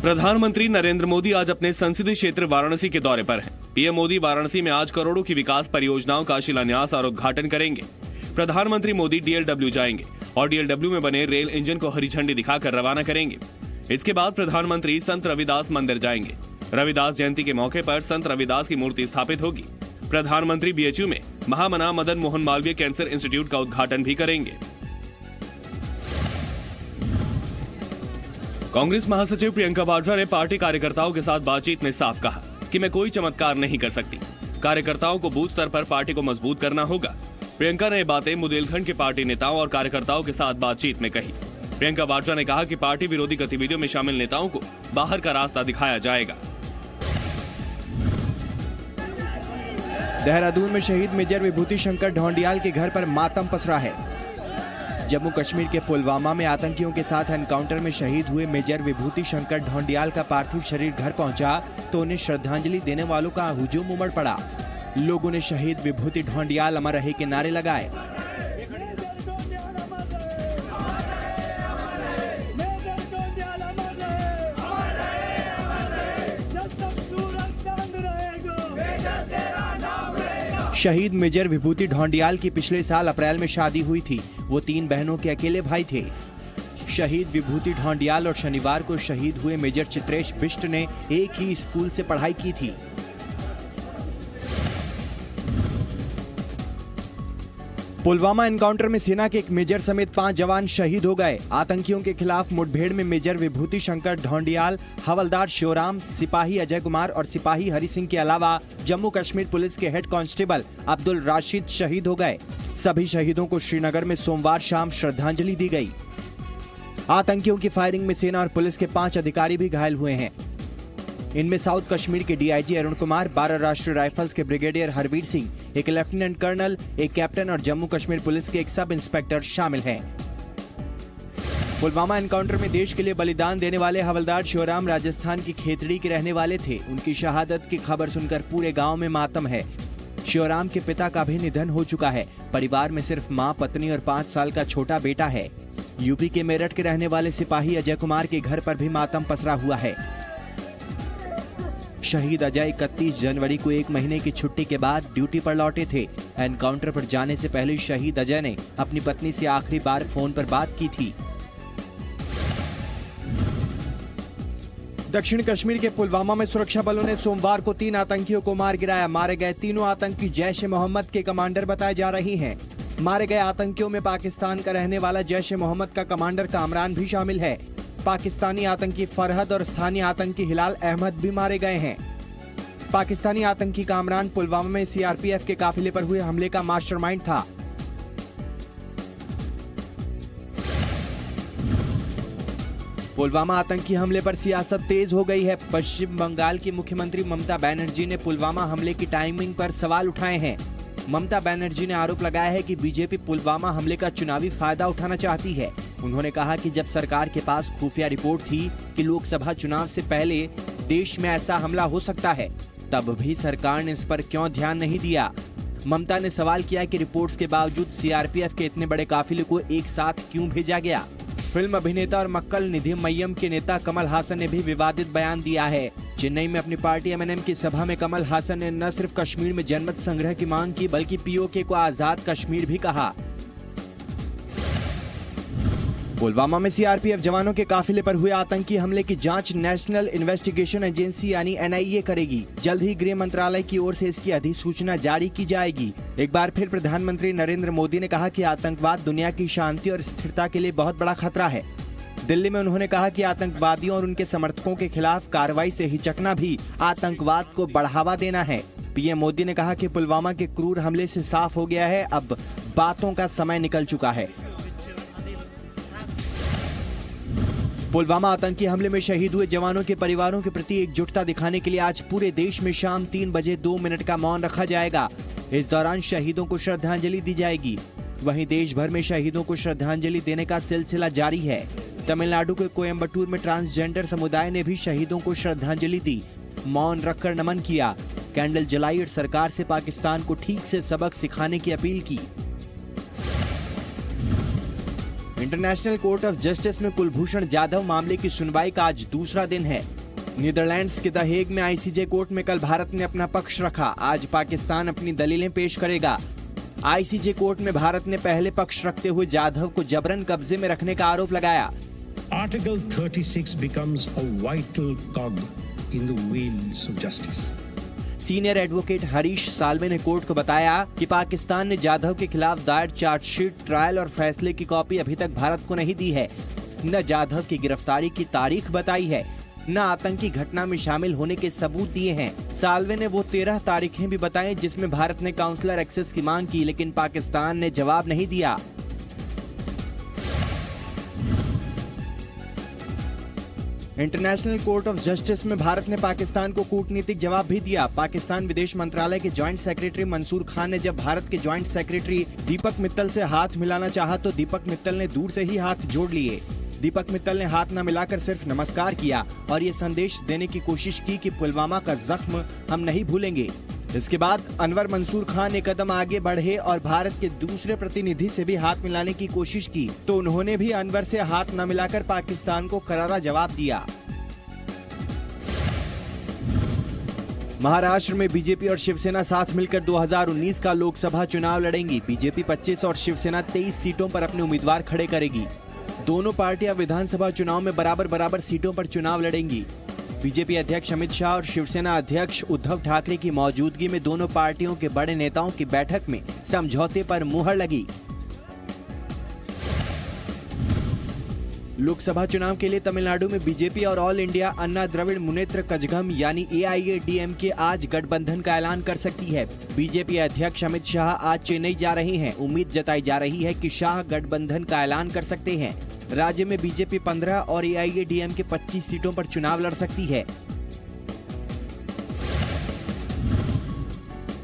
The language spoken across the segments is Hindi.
प्रधानमंत्री नरेंद्र मोदी आज अपने संसदीय क्षेत्र वाराणसी के दौरे पर हैं। पीएम मोदी वाराणसी में आज करोड़ों की विकास परियोजनाओं का शिलान्यास और उद्घाटन करेंगे। प्रधानमंत्री मोदी डीएलडब्ल्यू जाएंगे और डीएलडब्ल्यू में बने रेल इंजन को हरी झंडी दिखाकर रवाना करेंगे। इसके बाद प्रधानमंत्री संत रविदास मंदिर जाएंगे। रविदास जयंती के मौके पर संत रविदास की मूर्ति स्थापित होगी। प्रधानमंत्री बीएचयू में महामना मदन मोहन मालवीय कैंसर इंस्टीट्यूट का उद्घाटन भी करेंगे। कांग्रेस महासचिव प्रियंका वाड्रा ने पार्टी कार्यकर्ताओं के साथ बातचीत में साफ कहा कि मैं कोई चमत्कार नहीं कर सकती। कार्यकर्ताओं को बूथ स्तर पर पार्टी को मजबूत करना होगा। प्रियंका ने ये बातें बुंदेलखंड के पार्टी नेताओं और कार्यकर्ताओं के साथ बातचीत में कही। प्रियंका वाड्रा ने कहा कि पार्टी विरोधी गतिविधियों में शामिल नेताओं को बाहर का रास्ता दिखाया जाएगा। देहरादून में शहीद मेजर विभूति शंकर ढोंडियाल के घर पर मातम पसरा है। जम्मू कश्मीर के पुलवामा में आतंकियों के साथ एनकाउंटर में शहीद हुए मेजर विभूति शंकर ढोंडियाल का पार्थिव शरीर घर पहुंचा तो उन्हें श्रद्धांजलि देने वालों का हुजूम उमड़ पड़ा। लोगों ने शहीद विभूति ढोंडियाल अमर रहे के नारे लगाए। शहीद मेजर विभूति ढोंडियाल की पिछले साल अप्रैल में शादी हुई थी। वो 3 बहनों के अकेले भाई थे। शहीद विभूति ढोंडियाल और शनिवार को शहीद हुए मेजर चित्रेश बिष्ट ने एक ही स्कूल से पढ़ाई की थी। पुलवामा एनकाउंटर में सेना के एक मेजर समेत 5 जवान शहीद हो गए। आतंकियों के खिलाफ मुठभेड़ में मेजर विभूति शंकर ढोंडियाल, हवलदार शिवराम, सिपाही अजय कुमार और सिपाही हरि सिंह के अलावा जम्मू कश्मीर पुलिस के हेड कांस्टेबल अब्दुल राशिद शहीद हो गए। सभी शहीदों को श्रीनगर में सोमवार शाम श्रद्धांजलि दी गई। आतंकियों की फायरिंग में सेना और पुलिस के 5 अधिकारी भी घायल हुए हैं। इनमें साउथ कश्मीर के डीआईजी अरुण कुमार, 12 राष्ट्रीय राइफल्स के ब्रिगेडियर हरवीर सिंह, एक लेफ्टिनेंट कर्नल, एक कैप्टन और जम्मू कश्मीर पुलिस के एक सब इंस्पेक्टर शामिल हैं। पुलवामा एनकाउंटर में देश के लिए बलिदान देने वाले हवलदार शिवराम राजस्थान की खेतड़ी के रहने वाले थे। उनकी शहादत की खबर सुनकर पूरे गांव में मातम है। शिवराम के पिता का भी निधन हो चुका है। परिवार में सिर्फ मां, पत्नी और 5 साल का छोटा बेटा है। यूपी के मेरठ के रहने वाले सिपाही अजय कुमार के घर पर भी मातम पसरा हुआ है। शहीद अजय 31 जनवरी को 1 महीने की छुट्टी के बाद ड्यूटी पर लौटे थे। एनकाउंटर पर जाने से पहले शहीद अजय ने अपनी पत्नी से आखिरी बार फोन पर बात की थी। दक्षिण कश्मीर के पुलवामा में सुरक्षा बलों ने सोमवार को 3 आतंकियों को मार गिराया। मारे गए तीनों आतंकी जैश-ए-मोहम्मद के कमांडर बताए जा रहे हैं। मारे गए आतंकियों में पाकिस्तान का रहने वाला जैश-ए-मोहम्मद का कमांडर कामरान भी शामिल है। पाकिस्तानी आतंकी फरहद और स्थानीय आतंकी हिलाल अहमद भी मारे गए हैं। पाकिस्तानी आतंकी कामरान पुलवामा में सीआरपीएफ के काफिले पर हुए हमले का मास्टरमाइंड था। पुलवामा आतंकी हमले पर सियासत तेज हो गई है। पश्चिम बंगाल की मुख्यमंत्री ममता बनर्जी ने पुलवामा हमले की टाइमिंग पर सवाल उठाए हैं। ममता बनर्जी ने आरोप लगाया है कि बीजेपी पुलवामा हमले का चुनावी फायदा उठाना चाहती है। उन्होंने कहा कि जब सरकार के पास खुफिया रिपोर्ट थी कि लोकसभा चुनाव से पहले देश में ऐसा हमला हो सकता है, तब भी सरकार ने इस पर क्यों ध्यान नहीं दिया। ममता ने सवाल किया कि रिपोर्ट्स के बावजूद सीआरपीएफ के इतने बड़े काफिले को एक साथ क्यों भेजा गया। फिल्म अभिनेता और मक्कल निधि मय्यम के नेता कमल हासन ने भी विवादित बयान दिया है। चेन्नई में अपनी पार्टी एमएनएम की सभा में कमल हासन ने न सिर्फ कश्मीर में जनमत संग्रह की मांग की, बल्कि पीओके को आजाद कश्मीर भी कहा। पुलवामा में सीआरपीएफ जवानों के काफिले पर हुए आतंकी हमले की जांच नेशनल इन्वेस्टिगेशन एजेंसी यानी एनआईए करेगी। जल्द ही गृह मंत्रालय की ओर से इसकी अधिसूचना जारी की जाएगी। एक बार फिर प्रधानमंत्री नरेंद्र मोदी ने कहा कि आतंकवाद दुनिया की शांति और स्थिरता के लिए बहुत बड़ा खतरा है। दिल्ली में उन्होंने कहा कि आतंकवादियों और उनके समर्थकों के खिलाफ कार्रवाई से हिचकना भी आतंकवाद को बढ़ावा देना है। पीएम मोदी ने कहा कि पुलवामा के क्रूर हमले से साफ हो गया है, अब बातों का समय निकल चुका है। पुलवामा आतंकी हमले में शहीद हुए जवानों के परिवारों के प्रति एकजुटता दिखाने के लिए आज पूरे देश में शाम 3 बजे 2 मिनट का मौन रखा जाएगा। इस दौरान शहीदों को श्रद्धांजलि दी जाएगी। वहीं देश भर में शहीदों को श्रद्धांजलि देने का सिलसिला जारी है। तमिलनाडु के कोयम्बटूर में ट्रांसजेंडर समुदाय ने भी शहीदों को श्रद्धांजलि दी, मौन रखकर नमन किया, कैंडल जलाई और सरकार से पाकिस्तान को ठीक से सबक सिखाने की अपील की। इंटरनेशनल कोर्ट ऑफ जस्टिस में कुलभूषण जाधव मामले की सुनवाई का आज दूसरा दिन है। नीदरलैंड्स के द हेग में आईसीजे कोर्ट में कल भारत ने अपना पक्ष रखा। आज पाकिस्तान अपनी दलीलें पेश करेगा। आईसीजे कोर्ट में भारत ने पहले पक्ष रखते हुए जाधव को जबरन कब्जे में रखने का आरोप लगाया। Article 36 becomes a vital cog in the wheels of justice. Senior advocate Harish Salve ने कोर्ट को बताया कि पाकिस्तान ने जाधव के खिलाफ दायर चार्जशीट, ट्रायल और फैसले की कॉपी अभी तक भारत को नहीं दी है। न जाधव की गिरफ्तारी की तारीख बताई है, न आतंकी घटना में शामिल होने के सबूत दिए हैं। साल्वे ने वो 13 तारीखें भी बताई जिसमें भारत ने काउंसलर एक्सेस की मांग की, लेकिन पाकिस्तान ने जवाब नहीं दिया। इंटरनेशनल कोर्ट ऑफ जस्टिस में भारत ने पाकिस्तान को कूटनीतिक जवाब भी दिया। पाकिस्तान विदेश मंत्रालय के जॉइंट सेक्रेटरी मंसूर खान ने जब भारत के जॉइंट सेक्रेटरी दीपक मित्तल से हाथ मिलाना चाहा तो दीपक मित्तल ने दूर से ही हाथ जोड़ लिए। दीपक मित्तल ने हाथ न मिलाकर सिर्फ नमस्कार किया और ये संदेश देने की कोशिश की कि पुलवामा का जख्म हम नहीं भूलेंगे। इसके बाद अनवर मंसूर खान एक कदम आगे बढ़े और भारत के दूसरे प्रतिनिधि से भी हाथ मिलाने की कोशिश की तो उन्होंने भी अनवर से हाथ न मिलाकर पाकिस्तान को करारा जवाब दिया। महाराष्ट्र में बीजेपी और शिवसेना साथ मिलकर 2019 का लोकसभा चुनाव लड़ेंगी। बीजेपी 25 और शिवसेना 23 सीटों पर अपने उम्मीदवार खड़े करेगी। दोनों पार्टियां विधानसभा चुनाव में बराबर सीटों पर चुनाव लड़ेंगी। बीजेपी अध्यक्ष अमित शाह और शिवसेना अध्यक्ष उद्धव ठाकरे की मौजूदगी में दोनों पार्टियों के बड़े नेताओं की बैठक में समझौते पर मुहर लगी। लोकसभा चुनाव के लिए तमिलनाडु में बीजेपी और ऑल इंडिया अन्ना द्रविड़ मुनेत्र कजगम यानी AIADMK आज गठबंधन का ऐलान कर सकती है। बीजेपी अध्यक्ष अमित शाह आज चेन्नई जा रहे हैं। उम्मीद जताई जा रही है कि शाह गठबंधन का ऐलान कर सकते हैं। राज्य में बीजेपी 15 और AIADMK 25 सीटों पर चुनाव लड़ सकती है।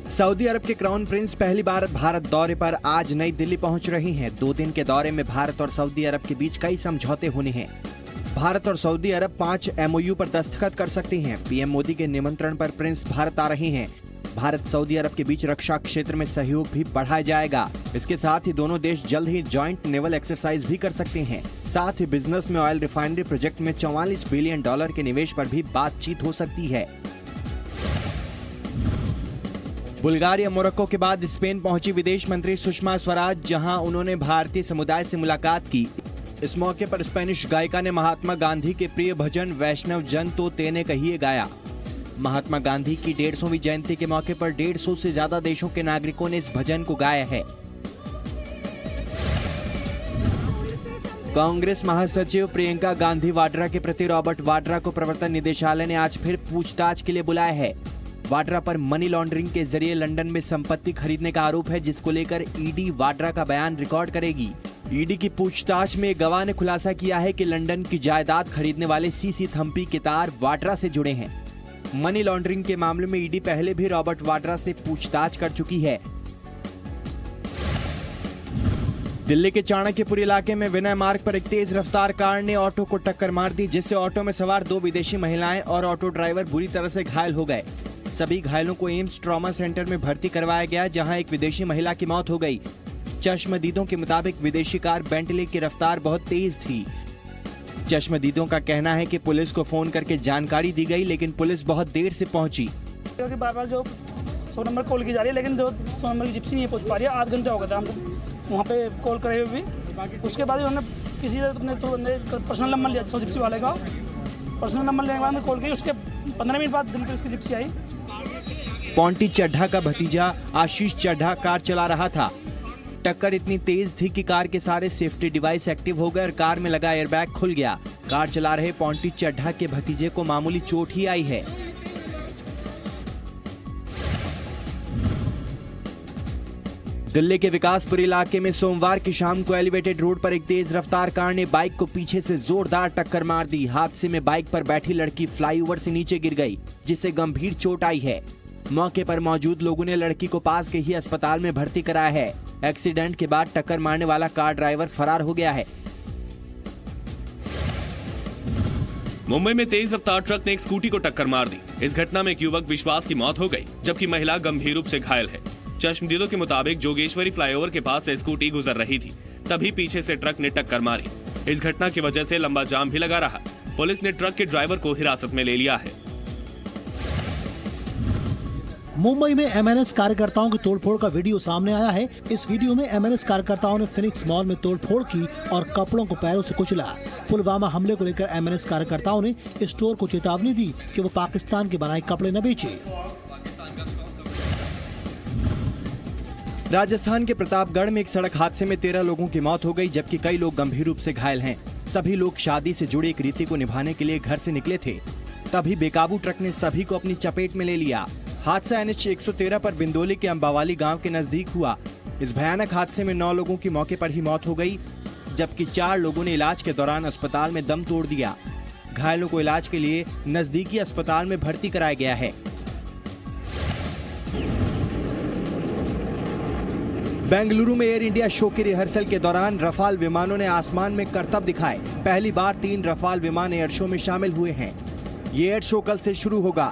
सऊदी अरब के क्राउन प्रिंस पहली बार भारत दौरे पर आज नई दिल्ली पहुंच रहे हैं। 2 दिन के दौरे में भारत और सऊदी अरब के बीच कई समझौते होने हैं। भारत और सऊदी अरब 5 MOU पर दस्तखत कर सकते हैं। पीएम मोदी के निमंत्रण पर प्रिंस भारत आ रहे हैं। भारत सऊदी अरब के बीच रक्षा क्षेत्र में सहयोग भी बढ़ाया जाएगा। इसके साथ ही दोनों देश जल्द ही जॉइंट नेवल एक्सरसाइज भी कर सकते हैं। साथ ही बिजनेस में ऑयल रिफाइनरी प्रोजेक्ट में $44 बिलियन के निवेश पर भी बातचीत हो सकती है। बुल्गारिया मोरक्को के बाद स्पेन पहुंची विदेश मंत्री सुषमा स्वराज, जहां उन्होंने भारतीय समुदाय से मुलाकात की। इस मौके पर स्पेनिश गायिका ने महात्मा गांधी के प्रिय भजन वैष्णव जन तो तेने कहिए गाया। महात्मा गांधी की 150वीं जयंती के मौके पर 150 से ज्यादा देशों के नागरिकों ने इस भजन को गाया है। कांग्रेस महासचिव प्रियंका गांधी वाड्रा के प्रति रॉबर्ट वाड्रा को प्रवर्तन निदेशालय ने आज फिर पूछताछ के लिए बुलाया है। वाड्रा पर मनी लॉन्ड्रिंग के जरिए लंदन में संपत्ति खरीदने का आरोप है, जिसको लेकर ईडी वाड्रा का बयान रिकॉर्ड करेगी। ईडी की पूछताछ में गवाह ने खुलासा किया है कि लंदन की जायदाद खरीदने वाले सीसी थम्पी के तार वाड्रा से जुड़े हैं। मनी लॉन्ड्रिंग के मामले में ईडी पहले भी रॉबर्ट वाड्रा से पूछताछ कर चुकी है। दिल्ली के चाणक्यपुर इलाके में विनय मार्ग पर एक तेज रफ्तार कार ने ऑटो को टक्कर मार दी, जिससे ऑटो में सवार 2 विदेशी महिलाएं और ऑटो ड्राइवर बुरी तरह से घायल हो गए। सभी घायलों को एम्स ट्रॉमा सेंटर में भर्ती करवाया गया, जहां एक विदेशी महिला की मौत हो गई। चश्मदीदों के मुताबिक विदेशी कार बेंटले की रफ्तार बहुत तेज थी। चश्मदीदों का कहना है कि पुलिस को फोन करके जानकारी दी गई, लेकिन पुलिस बहुत देर से पहुंची। क्योंकि बार-बार जो 100 नंबर कॉल की जा रही है, लेकिन जो 100 नंबर की जिप्सी नहीं पहुंच पा रही है। 8 घंटे हो गए थे हमको वहाँ पे कॉल करे हुए भी। उसके बाद हमने किसी ने तो पर्सनल नंबर लिया 100 जिप्सी वाले का। पर्सनल नंबर लेने के बाद कॉल की, उसके 15 मिनट बाद दिल्ली पुलिस की जिप्सी आई। पॉन्टी चड्ढा का भतीजा आशीष चड्ढा कार चला रहा था। टक्कर इतनी तेज थी कि कार के सारे सेफ्टी डिवाइस एक्टिव हो गए और कार में लगा एयरबैग खुल गया। कार चला रहे पॉन्टी चड्ढा के भतीजे को मामूली चोट ही आई है। दिल्ली के विकासपुर इलाके में सोमवार की शाम को एलिवेटेड रोड पर एक तेज रफ्तार कार ने बाइक को पीछे से जोरदार टक्कर मार दी। हादसे में बाइक पर बैठी लड़की फ्लाईओवर से नीचे गिर गई, जिससे गंभीर चोट आई है। मौके पर मौजूद लोगों ने लड़की को पास के ही अस्पताल में भर्ती कराया है। एक्सीडेंट के बाद टक्कर मारने वाला कार ड्राइवर फरार हो गया है। मुंबई में तेज रफ्तार ट्रक ने एक स्कूटी को टक्कर मार दी। इस घटना में एक युवक विश्वास की मौत हो गई, जबकि महिला गंभीर रूप से घायल है। चश्मदीदों के मुताबिक जोगेश्वरी फ्लाईओवर के पास से स्कूटी गुजर रही थी, तभी पीछे से ट्रक ने टक्कर मारी। इस घटना की वजह से लंबा जाम भी लगा रहा। पुलिस ने ट्रक के ड्राइवर को हिरासत में ले लिया है। मुंबई में एमएनएस कार्यकर्ताओं की तोड़फोड़ का वीडियो सामने आया है। इस वीडियो में एमएनएस कार्यकर्ताओं ने फिनिक्स मॉल में तोड़फोड़ की और कपड़ों को पैरों से कुचला। पुलवामा हमले को लेकर एमएनएस कार्यकर्ताओं ने स्टोर को चेतावनी दी कि वो पाकिस्तान के बनाए कपड़े न बेचे। राजस्थान के प्रतापगढ़ में एक सड़क हादसे में 13 लोगों की मौत हो गई, जबकि कई लोग गंभीर रूप से घायल हैं। सभी लोग शादी से जुड़ी एक रीति को निभाने के लिए घर से निकले थे, तभी बेकाबू ट्रक ने सभी को अपनी चपेट में ले लिया। हादसा NH 113 पर बिंदोली के अंबावाली गांव के नजदीक हुआ। इस भयानक हादसे में 9 लोगों की मौके पर ही मौत हो गई, जबकि 4 लोगों ने इलाज के दौरान अस्पताल में दम तोड़ दिया। घायलों को इलाज के लिए नजदीकी अस्पताल में भर्ती कराया गया है। बेंगलुरु में एयर इंडिया शो की रिहर्सल के दौरान रफाल विमानों ने आसमान में करतब दिखाए। पहली बार 3 रफाल विमान एयर शो में शामिल हुए हैं। ये एयर शो कल से शुरू होगा।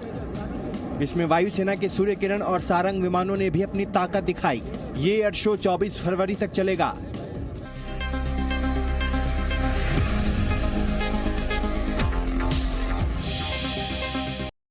इसमें वायुसेना के सूर्य किरण और सारंग विमानों ने भी अपनी ताकत दिखाई। ये एयर शो 24 फरवरी तक चलेगा।